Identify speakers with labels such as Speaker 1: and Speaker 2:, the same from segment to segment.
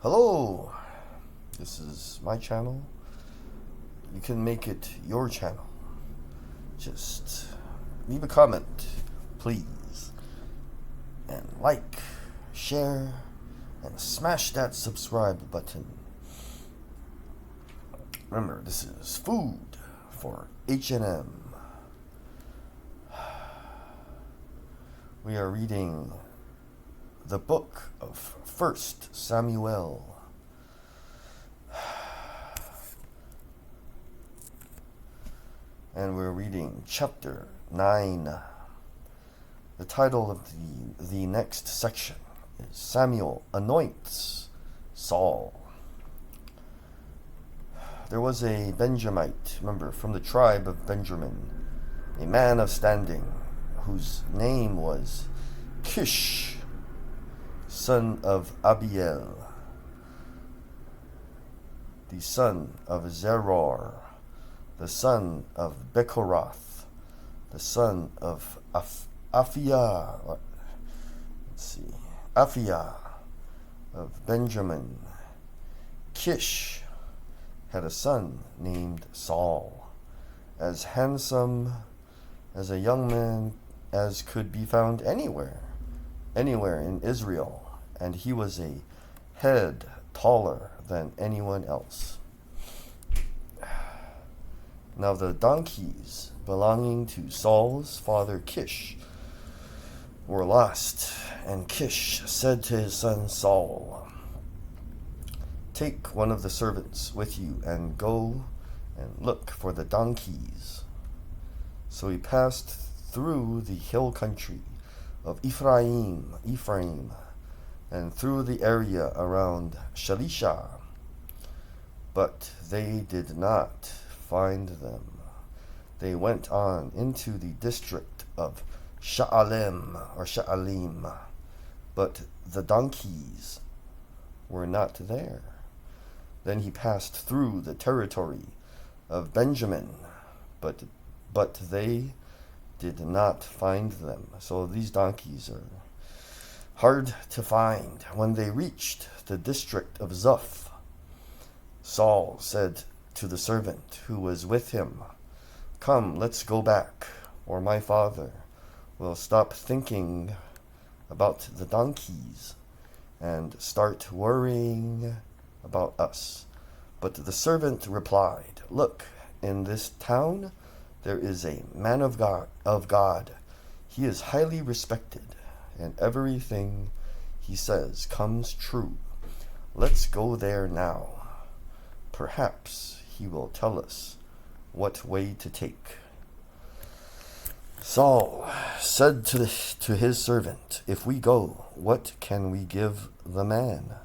Speaker 1: Hello, this is my channel. You can make it your channel. Just leave a comment, please. And like, share, and smash that subscribe button. Remember, this is food for HNM. We are reading the book of 1 Samuel. And we're reading chapter 9. The title of the next section is Samuel Anoints Saul. There was a Benjamite, remember, from the tribe of Benjamin, a man of standing, whose name was Kish, son of Abiel, the son of Zeror, the son of Bechorath, the son of Aphiah of Benjamin. Kish had a son named Saul, as handsome as a young man as could be found anywhere in Israel, and he was a head taller than anyone else. Now the donkeys belonging to Saul's father Kish were lost, and Kish said to his son Saul, "Take one of the servants with you and go and look for the donkeys." So he passed through the hill country of Ephraim, and through the area around Shalisha, but they did not find them. They went on into the district of Sha'alim, but the donkeys were not there. Then he passed through the territory of Benjamin, but they did not find them. So these donkeys are hard to find. When they reached the district of Zuph, Saul said to the servant who was with him, "Come, let's go back, or my father will stop thinking about the donkeys and start worrying about us." But the servant replied, "Look, in this town there is a man of God. He is highly respected, and everything he says comes true. Let's go there now. Perhaps he will tell us what way to take." Saul said to his servant, "If we go, what can we give the man?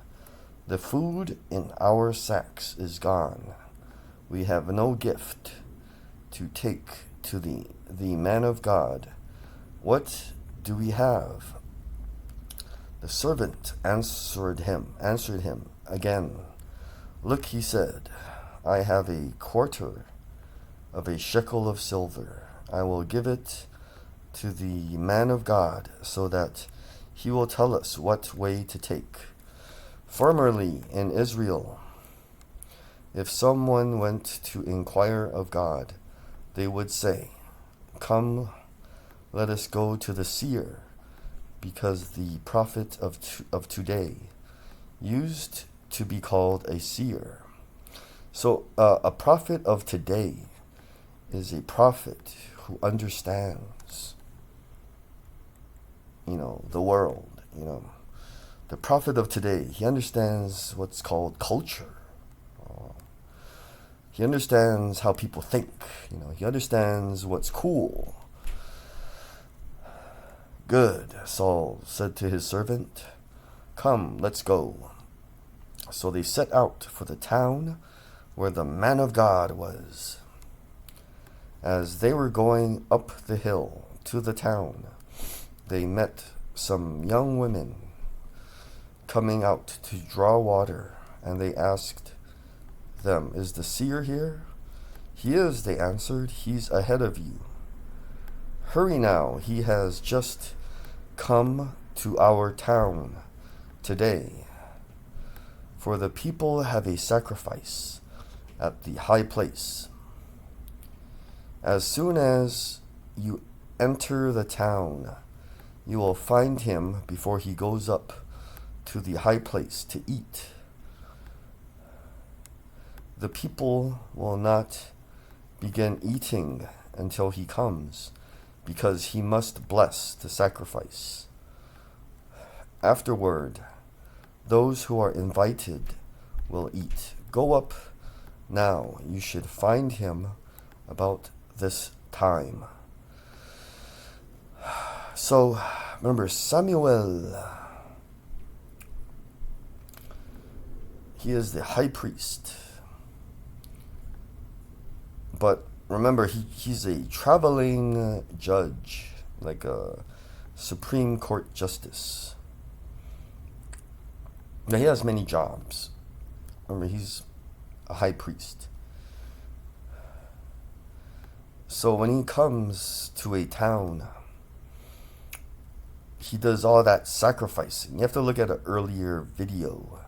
Speaker 1: The food in our sacks is gone. We have no gift to take to the man of God. What do we have?" The servant answered him again. "Look," he said, "I have a quarter of a shekel of silver. I will give it to the man of God so that he will tell us what way to take. Formerly in Israel, if someone went to inquire of God, they would say, 'Come, let us go to the seer,' because the prophet of today used to be called a seer." So a prophet of today is a prophet who understands, the world. The prophet of today, he understands what's called culture. He understands how people think. He understands what's cool. "Good," Saul said to his servant. "Come, let's go." So they set out for the town where the man of God was. As they were going up the hill to the town, they met some young women coming out to draw water, and they asked them, "Is the seer here?" "He is," they answered. "He's ahead of you." "Hurry now, he has just come to our town today." For the people have a sacrifice at the high place. As soon as you enter the town, you will find him before he goes up to the high place to eat. The people will not begin eating until he comes, because he must bless the sacrifice. Afterward, those who are invited will eat. Go up now. You should find him about this time. So, remember, Samuel, he is the high priest. But remember, he's a traveling judge, like a Supreme Court justice. Now, he has many jobs. Remember, he's a high priest. So when he comes to a town, he does all that sacrificing. You have to look at an earlier video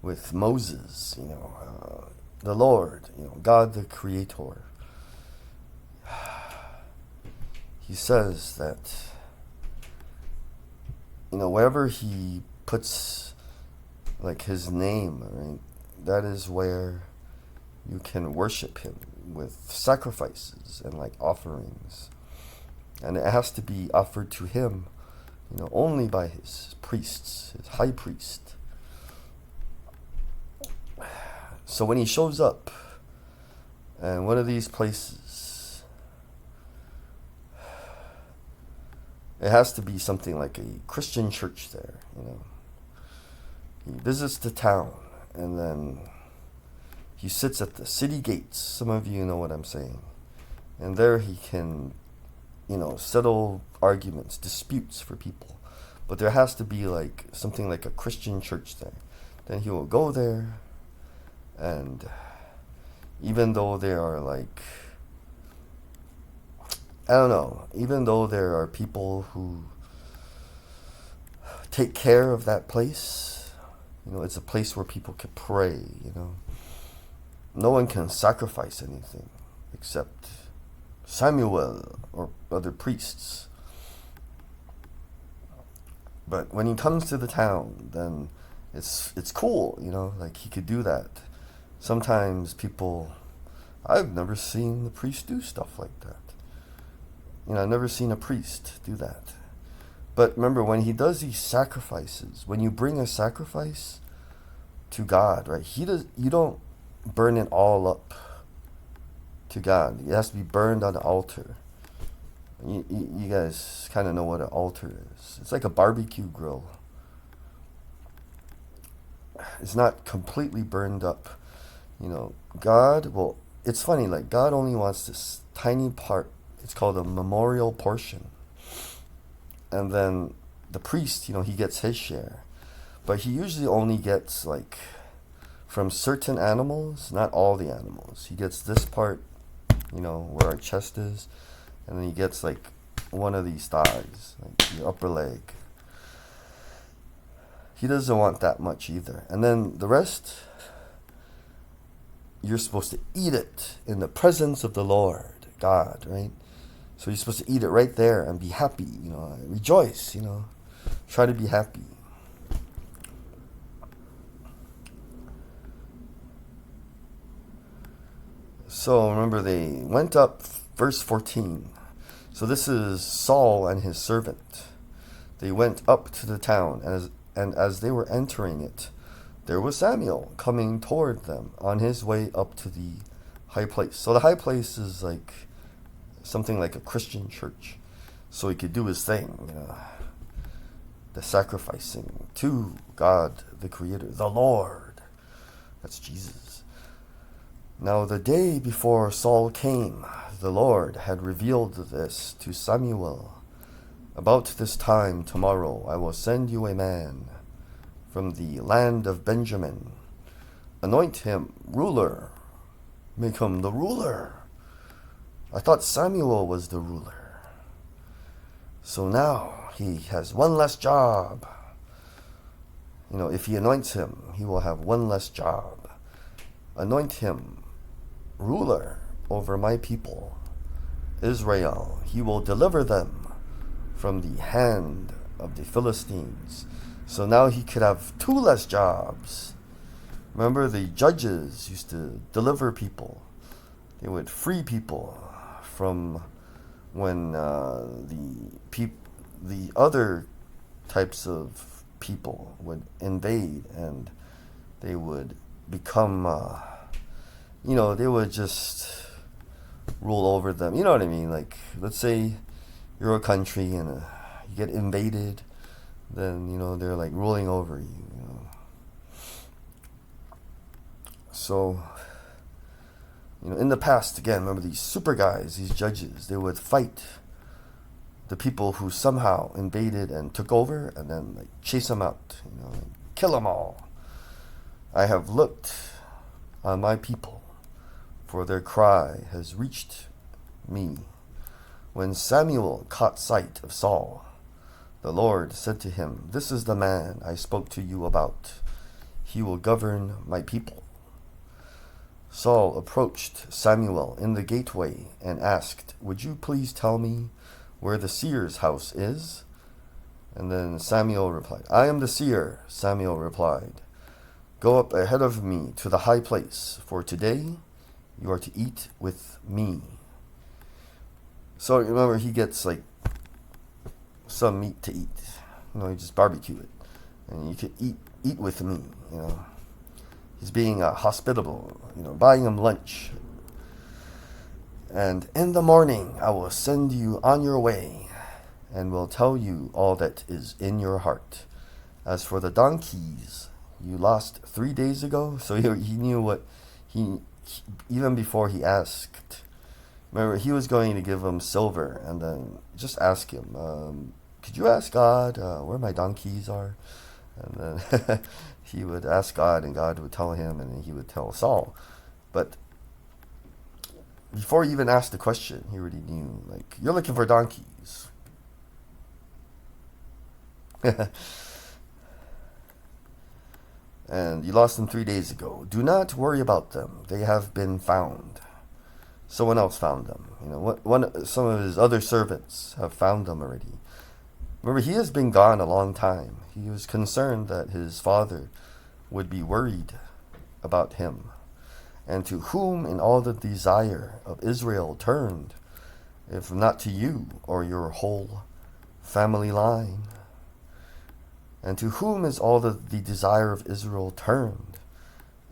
Speaker 1: with Moses, the Lord, God the Creator. He says that, wherever he puts like his name, right, that is where you can worship him with sacrifices and like offerings. And it has to be offered to him, only by his priests, his high priest. So when he shows up in one of these places, it has to be something like a Christian church there, He visits the town, and then he sits at the city gates. Some of you know what I'm saying. And there he can, settle arguments, disputes for people. But there has to be like something like a Christian church there. Then he will go there, and even though there are like, even though there are people who take care of that place, it's a place where people can pray, No one can sacrifice anything except Samuel or other priests. But when he comes to the town, then it's cool, like he could do that. Sometimes I've never seen the priest do stuff like that. I've never seen a priest do that. But remember, when he does these sacrifices, when you bring a sacrifice to God, right, you don't burn it all up to God. It has to be burned on the altar. You guys kind of know what an altar is. It's like a barbecue grill. It's not completely burned up. It's funny, like God only wants this tiny part. It's called a memorial portion. And then the priest, he gets his share. But he usually only gets like from certain animals, not all the animals. He gets this part, where our chest is, and then he gets like one of these thighs, like the upper leg. He doesn't want that much either. And then the rest, you're supposed to eat it in the presence of the Lord, God, right? So you're supposed to eat it right there and be happy, rejoice, try to be happy. So remember, they went up, verse 14. So this is Saul and his servant. They went up to the town, and as they were entering it, there was Samuel coming toward them on his way up to the high place. So the high place is like something like a Christian church. So he could do his thing, the sacrificing to God, the Creator, the Lord. That's Jesus. Now the day before Saul came, the Lord had revealed this to Samuel. About this time tomorrow I will send you a man from the land of Benjamin. Anoint him ruler. Make him the ruler. I thought Samuel was the ruler. So now he has one less job. if he anoints him, he will have one less job. Anoint him ruler over my people, Israel. He will deliver them from the hand of the Philistines. So now he could have two less jobs. Remember, the judges used to deliver people. They would free people from when the other types of people would invade, and they would become, they would just rule over them. You know what I mean? Like, let's say you're a country and you get invaded, then, they're like ruling over you. So, in the past, again, remember these super guys, these judges, they would fight the people who somehow invaded and took over, and then like chase them out, kill them all. I have looked on my people, for their cry has reached me. When Samuel caught sight of Saul, the Lord said to him, "This is the man I spoke to you about. He will govern my people." Saul approached Samuel in the gateway and asked, "Would you please tell me where the seer's house is?" And then Samuel replied, "I am the seer." Samuel replied, "Go up ahead of me to the high place, for today you are to eat with me." So remember, he gets like some meat to eat. You just barbecue it, and you could eat with me. He's being hospitable. Buying him lunch. "And in the morning I will send you on your way, and will tell you all that is in your heart. As for the donkeys you lost 3 days ago," so he knew what he even before he asked. Remember, he was going to give him silver, and then just ask him, "Could you ask God where my donkeys are?" And then he would ask God, and God would tell him, and then he would tell Saul. But before he even asked the question, he already knew, like, you're looking for donkeys. And you lost them 3 days ago. Do not worry about them. They have been found. Someone else found them. Some of his other servants have found them already. Remember, he has been gone a long time. He was concerned that his father would be worried about him. And to whom in all the desire of Israel turned, if not to you or your whole family line? And to whom is all the desire of Israel turned,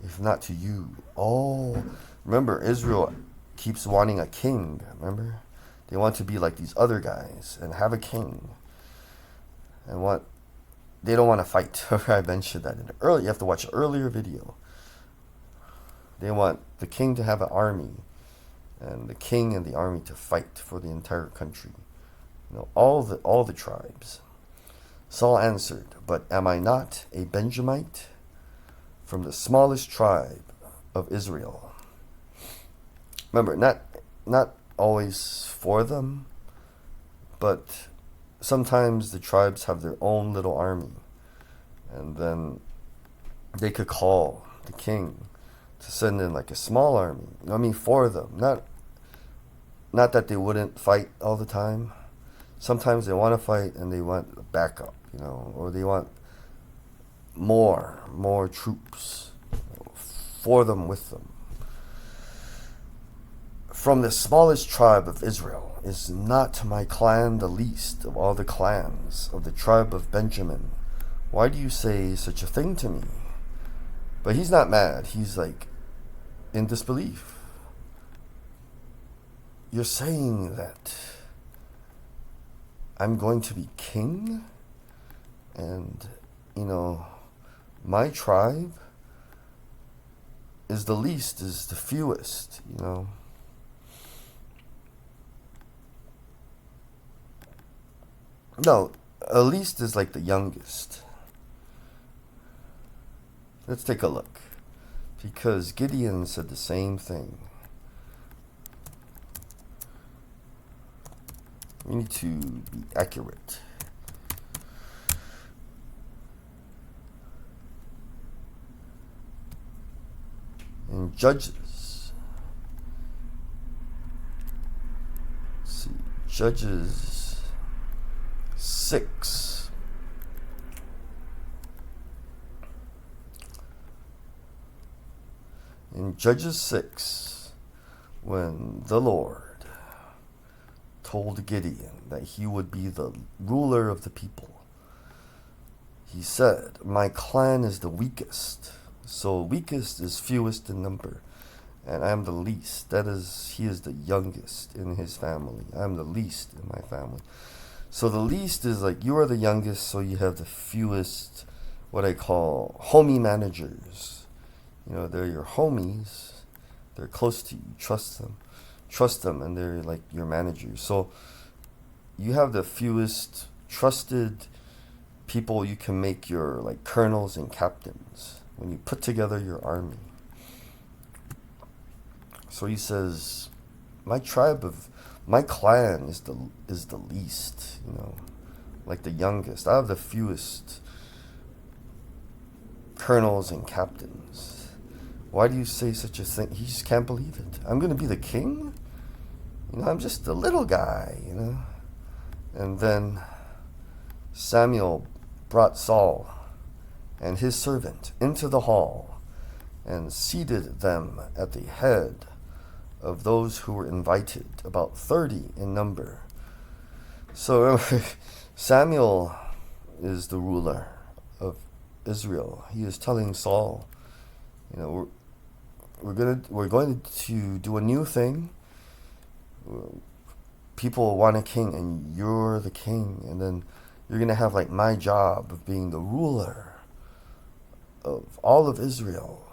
Speaker 1: if not to you? Remember, Israel keeps wanting a king, remember? They want to be like these other guys and have a king. And they don't want to fight. I mentioned that you have to watch an earlier video. They want the king to have an army, and the king and the army to fight for the entire country. All the tribes. Saul answered, "But am I not a Benjamite from the smallest tribe of Israel?" Remember, not always for them, but sometimes the tribes have their own little army, and then they could call the king to send in like a small army. For them. Not that they wouldn't fight all the time. Sometimes they want to fight and they want backup, or they want more troops for them, with them. From the smallest tribe of Israel is not my clan the least of all the clans of the tribe of Benjamin. Why do you say such a thing to me? But he's not mad. He's like in disbelief. You're saying that I'm going to be king? And, my tribe is the least, is the fewest, No, least is like the youngest. Let's take a look. Because Gideon said the same thing. We need to be accurate. in Judges. Let's see, Judges 6. In Judges 6, when the Lord told Gideon that he would be the ruler of the people, he said, my clan is the weakest. So weakest is fewest in number, and I am the least. That is, he is the youngest in his family. I am the least in my family. So the least is like you are the youngest, so you have the fewest, what I call homie managers. You know, they're your homies. They're close to you. Trust them, and they're like your managers. So you have the fewest trusted people you can make your like colonels and captains when you put together your army. So he says, my clan is the least, you know, like the youngest. I have the fewest colonels and captains. Why do you say such a thing? He just can't believe it. I'm going to be the king? You know, I'm just a little guy, you know. And then Samuel brought Saul and his servant into the hall and seated them at the head of those who were invited, about 30 in number. So Samuel is the ruler of Israel. He is telling Saul, you know, we're going to do a new thing. People want a king, and you're the king, and then you're going to have like my job of being the ruler of all of Israel.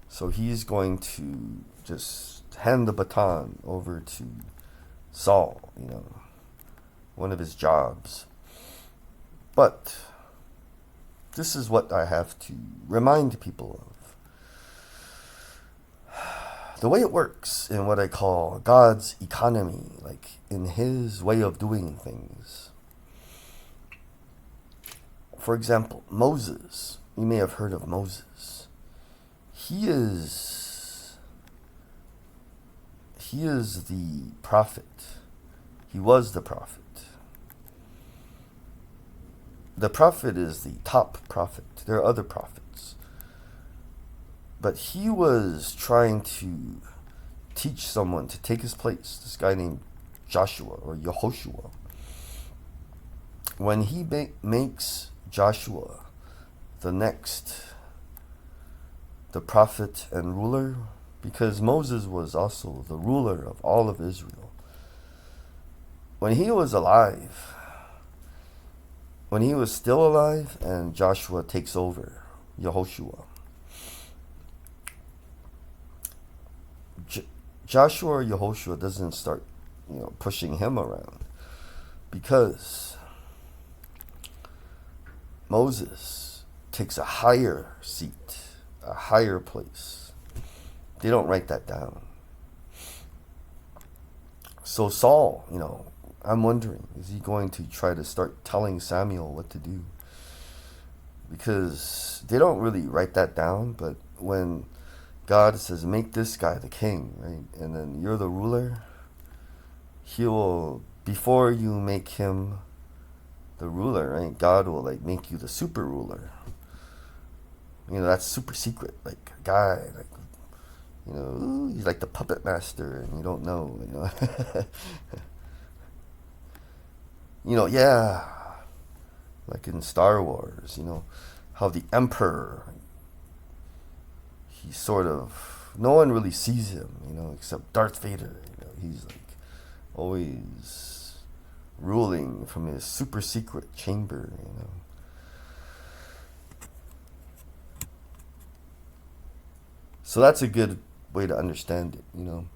Speaker 1: So he's going to just hand the baton over to Saul, you know, one of his jobs. But this is what I have to remind people of. The way it works in what I call God's economy, like in his way of doing things. For example, Moses. You may have heard of Moses. He is the prophet. He was the prophet. The prophet is the top prophet. There are other prophets. But he was trying to teach someone to take his place, this guy named Joshua or Yehoshua. When he makes Joshua the prophet and ruler, because Moses was also the ruler of all of Israel. When he was alive, when he was still alive and Joshua takes over, Yehoshua, Joshua or Yehoshua doesn't start, you know, pushing him around, because Moses takes a higher seat, a higher place. They don't write that down. So Saul, you know, I'm wondering, is he going to try to start telling Samuel what to do? Because they don't really write that down, but when God says, make this guy the king, right? And then you're the ruler, he will, before you make him the ruler, right? God will like make you the super ruler. You know, that's super secret. Like a guy, like, you know, he's like the puppet master and you don't know, you know. You know, yeah, like in Star Wars, you know, how the Emperor, he sort of, no one really sees him, you know, except Darth Vader. You know, he's like always ruling from his super secret chamber, you know. So that's a good way to understand it, you know.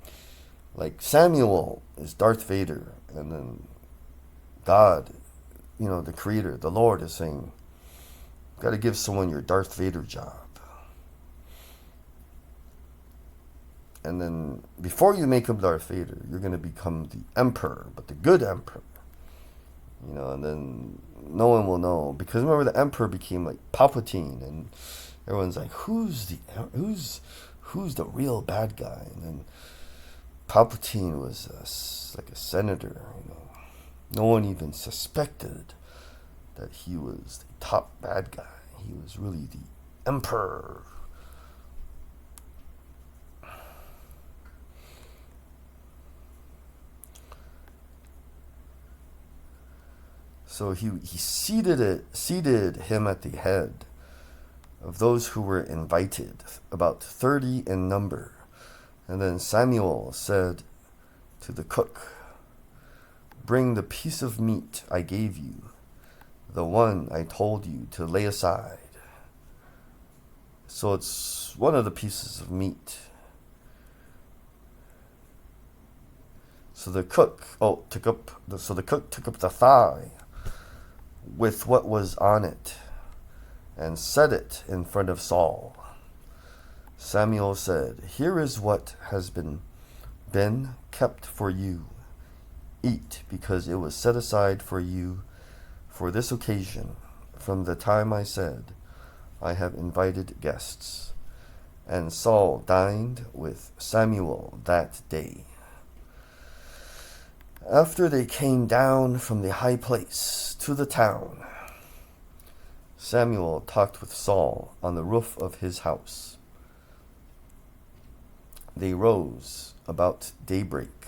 Speaker 1: Like Samuel is Darth Vader, and then God, you know, the creator, the Lord is saying, got to give someone your Darth Vader job. And then before you make him Darth Vader, you're going to become the emperor, but the good emperor. You know, and then no one will know. Because remember, the emperor became like Palpatine, and everyone's like, who's the real bad guy? And then Palpatine was like a senator. No one even suspected that he was the top bad guy. He was really the emperor. So he seated him at the head of those who were invited, about 30 in number. And then Samuel said to the cook, "Bring the piece of meat I gave you, the one I told you to lay aside." So it's one of the pieces of meat. So the cook took up the thigh with what was on it and set it in front of Saul. Samuel said, "Here is what has been kept for you. Eat, because it was set aside for you for this occasion, from the time I said, I have invited guests." And Saul dined with Samuel that day. After they came down from the high place to the town, Samuel talked with Saul on the roof of his house. They rose about daybreak,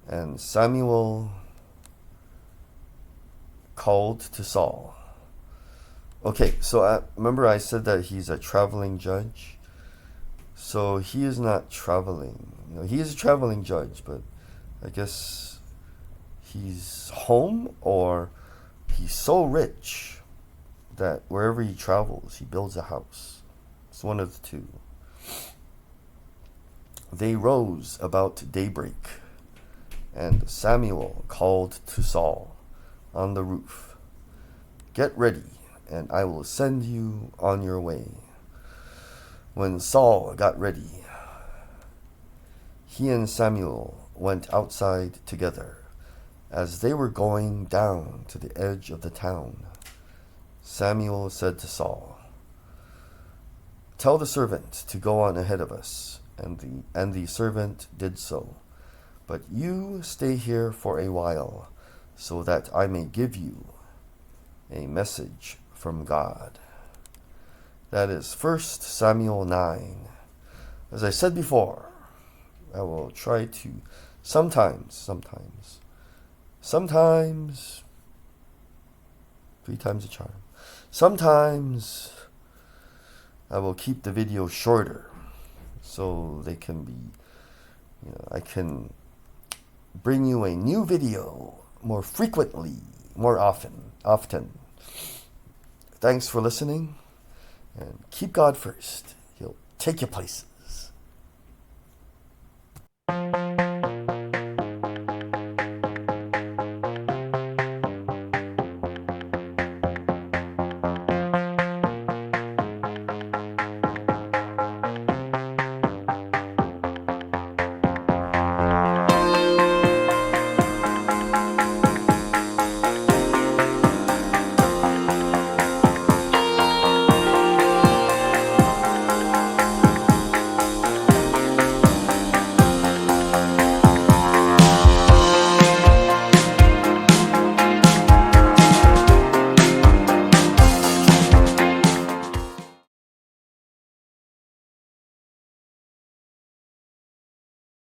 Speaker 1: and Samuel called to Saul. Okay, so remember I said that he's a traveling judge? So he is not traveling. He is a traveling judge, but I guess he's home, or he's so rich that wherever he travels, he builds a house. It's one of the two. They rose about daybreak, and Samuel called to Saul on the roof, "Get ready, and I will send you on your way." When Saul got ready, he and Samuel went outside together. As they were going down to the edge of the town, Samuel said to Saul, "Tell the servant to go on ahead of us." And the servant did so. "But you stay here for a while, so that I may give you a message from God." That is 1 Samuel 9. As I said before, I will try to sometimes, 3 times a charm. Sometimes I will keep the video shorter, so they can be, I can bring you a new video more frequently, more often. Thanks for listening, and keep God first. He'll take you places.